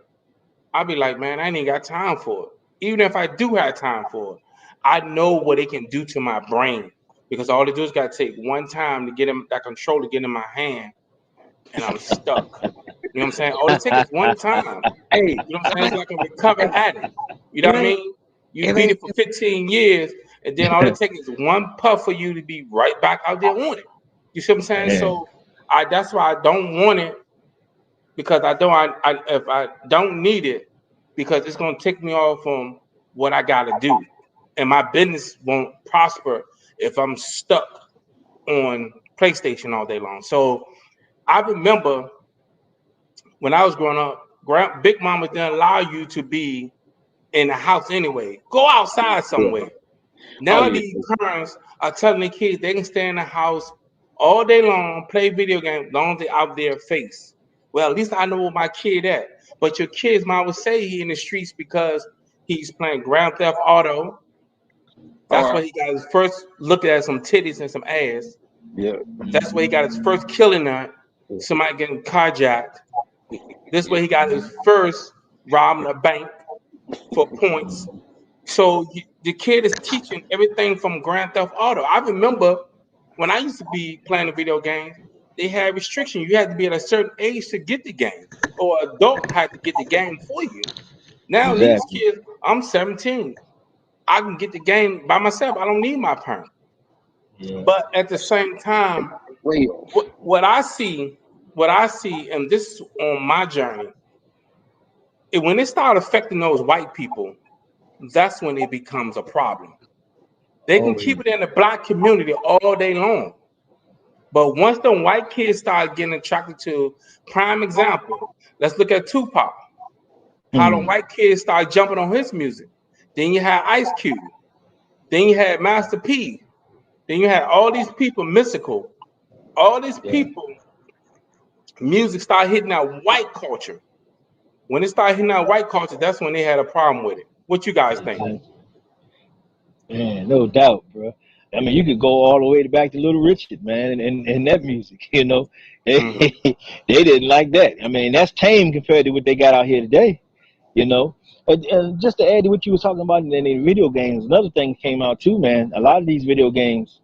I'd be like, man, I ain't got time for it. Even if I do have time for it, I know what it can do to my brain. Because all it do is gotta take one time to get him that control to get in my hand, and I'm stuck. You know what I'm saying? All it takes is one time. Hey, You know what I'm saying? So I can recover at it. You know it what I ain't, mean? You it beat ain't. it for 15 years, and then all it takes is one puff for you to be right back out there on it. You see what I'm saying? man, So that's why I don't want it because I if I don't need it because it's gonna take me off from what I gotta do. And my business won't prosper if I'm stuck on PlayStation all day long. So I remember when I was growing up, Big Mama didn't allow you to be in the house anyway. Go outside Yeah. somewhere. Oh Now yeah. these parents are telling their kids they can stay in the house all day long, play video games, long as they out their face. Well, at least I know where my kid at. But your kid's mom would say he in the streets because he's playing Grand Theft Auto. All That's right. where he got his first look at some titties and some ass. Yeah. That's where he got his first killing at. Somebody getting carjacked. This way he got his first robbing a bank for points. So the kid is teaching everything from Grand Theft Auto. I remember when I used to be playing the video games, they had restrictions. You had to be at a certain age to get the game, or adult had to get the game for you. Now these exactly. kids, I'm 17. I can get the game by myself. I don't need my parent. Yeah. But at the same time, Way off. what I see, and this is on my journey, when it start affecting those white people, that's when it becomes a problem. They can Always. keep it in the black community all day long. But once the white kids start getting attracted to, prime example, let's look at Tupac. How the Hmm. white kids start jumping on his music. Then you had Ice Cube. Then you had Master P. Then you had all these people, mystical. All these Yeah. people, music started hitting that white culture. When it started hitting that white culture, that's when they had a problem with it. What you guys think? Exactly. Man, no doubt, bro. I mean, you could go all the way back to Little Richard, man, and that music, you know. They, Mm-hmm. they didn't like that. I mean, that's tame compared to what they got out here today. you know. And just to add to what you were talking about in video games, another thing came out too, man. A lot of these video games,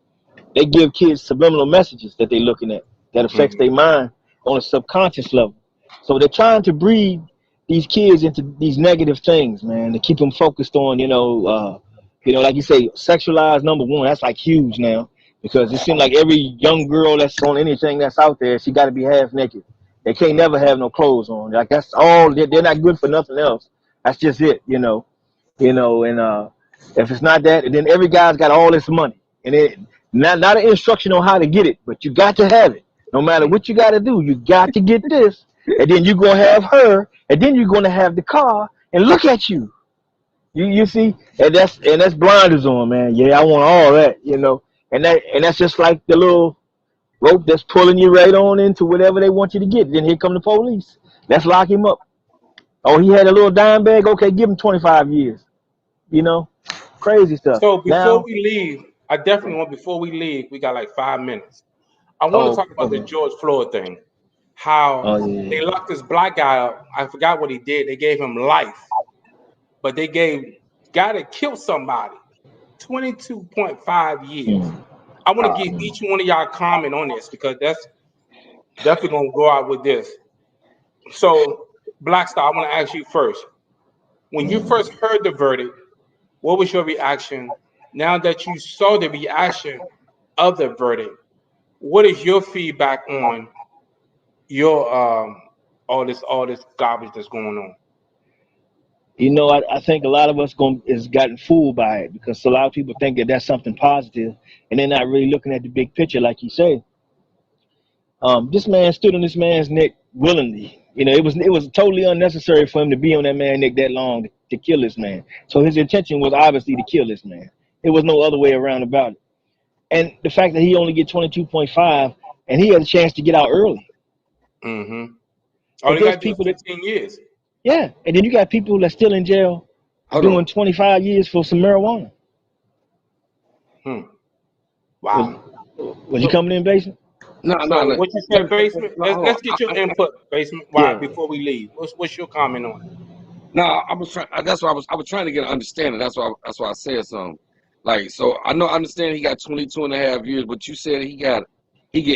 they give kids subliminal messages that they're looking at that affects their Mm-hmm. mind on a subconscious level. So they're trying to breed these kids into these negative things, man, to keep them focused on, like you say, sexualized number one. That's like huge now because it seems like every young girl that's on anything that's out there, she got to be half naked. They can't never have no clothes on. Like that's all. They're not good for nothing else. That's just it, and if it's not that, then every guy's got all this money, and it not an instruction on how to get it, but you got to have it. No matter what you got to do, you got to get this, and then you're gonna have her, and then you're gonna have the car, and look at you. You see, and that's blinders on, man. Yeah, I want all that, and that's just like the little rope that's pulling you right on into whatever they want you to get. Then here come the police. Let's lock him up. Oh, he had a little dime bag. Okay, give him 25 years. You know, crazy stuff. So before Now, we leave, I definitely want before we leave, we got like 5 minutes. I want to oh, talk about the okay. George Floyd thing. How Oh yeah. they locked this black guy up. I forgot what he did. They gave him life, but they gave guy that killed somebody 22.5 years. Mm, I want to give mm. each one of y'all comment on this because that's definitely gonna go out with this. So, Black Star, I want to ask you first. When you first heard the verdict, what was your reaction? Now that you saw the reaction of the verdict, what is your feedback on your all this garbage that's going on? I think a lot of us is gotten fooled by it because a lot of people think that that's something positive, and they're not really looking at the big picture, like you say. This man stood on this man's neck willingly. It was totally unnecessary for him to be on that man's neck that long to kill this man. So his intention was obviously to kill this man. There was no other way around about it. And the fact that he only get 22.5 and he had a chance to get out early. Mm-hmm. All But they there's got to do is people that, 15 years. yeah, and then you got people that's still in jail Hold doing on. 25 years for some marijuana. Hmm. Was, Wow. was you So, coming in, basement? No, no, so no. what you said, basement? No, Let's, hold on. let's get your input, basement. Why Yeah. before we leave? What's your comment on it? No, I was trying. That's why I was trying to get an understanding. That's why I said something. Like, so I know, I understand he got 22 and a half years, but you said he get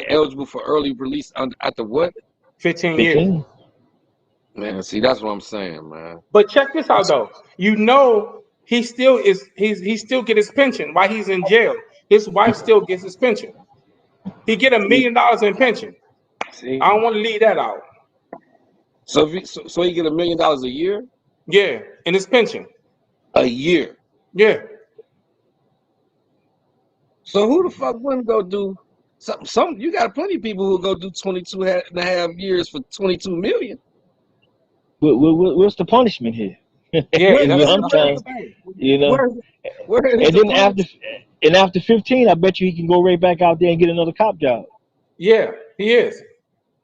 eligible for early release after what? 15 years. 15. Man, see, that's what I'm saying, man. But check this out though. He still he still get his pension while he's in jail. His wife still gets his pension. He get $1 million in pension. See, I don't want to leave that out. so so he get $1 million a year, Yeah, in his pension. a year. Yeah. So who the fuck wouldn't go do some? You got plenty of people who go do 22 and a half years for 22 million. What's the punishment here? Yeah, Where, that's where, what I'm Sometimes, saying. you know. where is And the then punishment? after 15, I bet you he can go right back out there and get another cop job. Yeah, he is.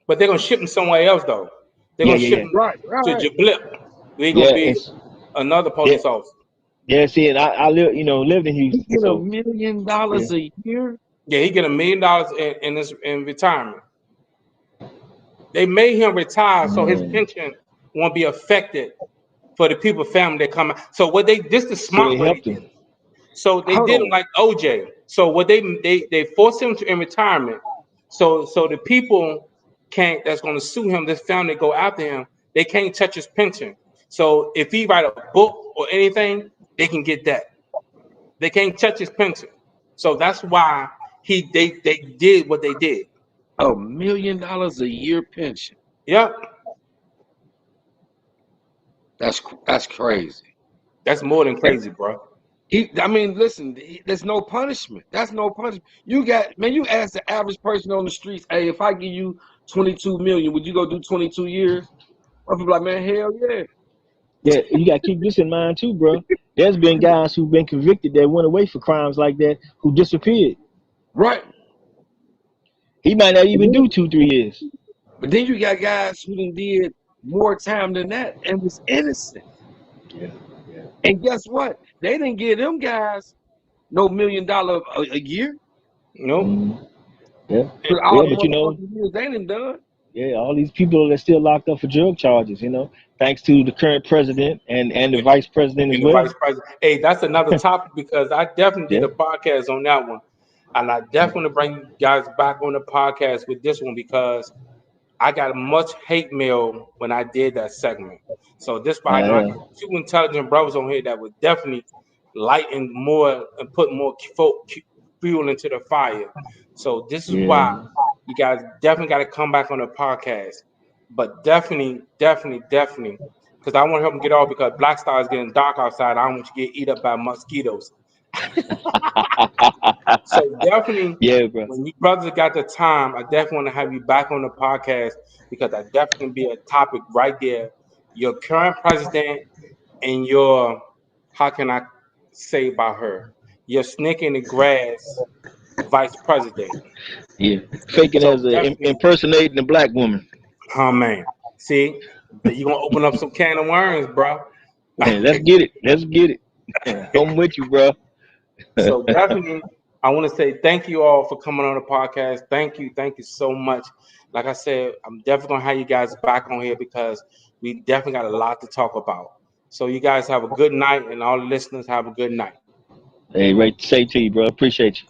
But they're gonna ship him somewhere else though. They're Yeah, gonna yeah, ship yeah, him Right, to right. Jablip. He's gonna yeah. be another Yeah, police officer. yeah. See, and I lived in He Houston, get a so million yeah, dollars a year. Yeah, he get $1 million in retirement. They made him retire so his man. pension won't be affected for the people family that come out. So this the So smart they way they helped did him. it. So they Hold did him on. like OJ. So what they forced him to in retirement. So the people can't that's gonna sue him, this family go after him, they can't touch his pension. So if he write a book or anything, they can get that. They can't touch his pension. So that's why they did what they did. $1 million a year pension. Yep. That's crazy. That's more than crazy, bro. I mean, listen, there's no punishment. That's no punishment. You ask the average person on the streets, hey, if I give you 22 million, would you go do 22 years? I'm like, man, hell yeah. Yeah, you got to keep this in mind too, bro. There's been guys who've been convicted that went away for crimes like that who disappeared. Right. He might not But even do then, 2, 3 years. but then you got guys who done did more time than that and was innocent. Yeah, yeah. And guess what? They didn't give them guys no $1 million a year Nope. Mm, yeah, for And, all yeah. the But motherfucking years they done done. Yeah, all these people that still locked up for drug charges, thanks to the current president and the vice president as And the well. vice president. Hey, that's another topic because I definitely did Yeah. a podcast on that one. And I definitely bring you guys back on the podcast with this one because I got much hate mail when I did that segment. So this why I know I got two intelligent brothers on here that would definitely lighten more and put more fuel into the fire. So this is why Yeah. you guys definitely got to come back on the podcast. But definitely, because I want to help them get off because Black Star is getting dark outside. I don't want you to get eat up by mosquitoes. So definitely, Yeah, bro. when you brothers got the time, I definitely want to have you back on the podcast because I definitely be a topic right there. Your current president and your, how can I say about her? Your snake in the grass vice president. Yeah. Faking So as definitely, impersonating a black woman. oh man, see, you gonna open up some can of worms, bro. Hey, let's get it. Let's get it. I'm with you, bro. So definitely, I want to say thank you all for coming on the podcast. Thank you so much. Like I said, I'm definitely gonna have you guys back on here because we definitely got a lot to talk about. So you guys have a good night, and all the listeners have a good night. Hey, right. Say to you, bro. Appreciate you.